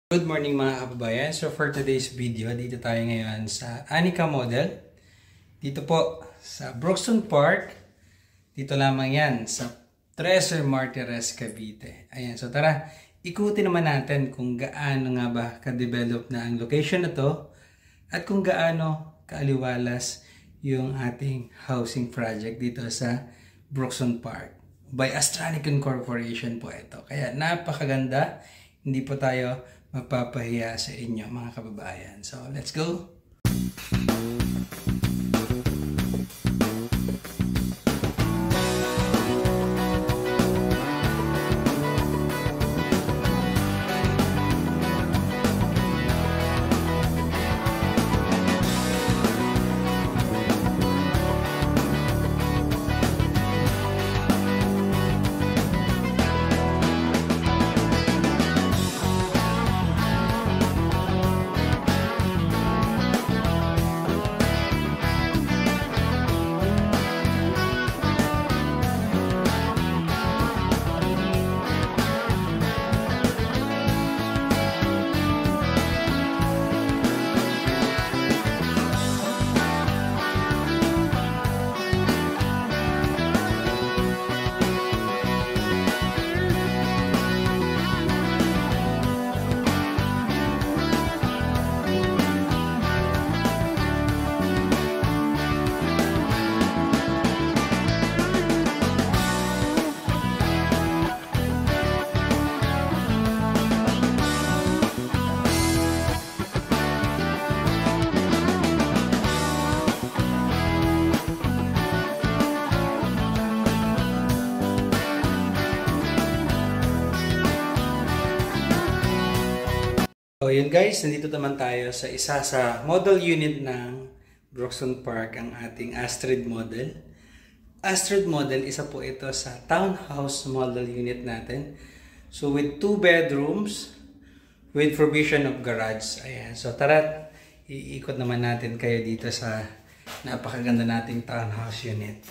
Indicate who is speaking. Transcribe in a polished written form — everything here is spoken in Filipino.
Speaker 1: Good morning mga kababayan. So for today's video, dito tayo ngayon sa Anika Model. Dito po sa Broxton Park. Dito lamang yan sa Treasure Martires, Cavite. Ayan, so tara, ikutin naman natin kung gaano nga ba ka-develop na ang location na to at kung gaano kaaliwalas yung ating housing project dito sa Broxton Park. By Astranicon Corporation po ito. Kaya napakaganda. Hindi po tayo mapapahiya sa inyo mga kababayan. So, let's go! So yun guys, nandito naman tayo sa isa sa model unit ng Broxton Park, ang ating Astrid model. Astrid model, isa po ito sa townhouse model unit natin. So with 2 bedrooms, with provision of garage. Ayan, so tara, iikot naman natin kayo dito sa napakaganda nating townhouse unit.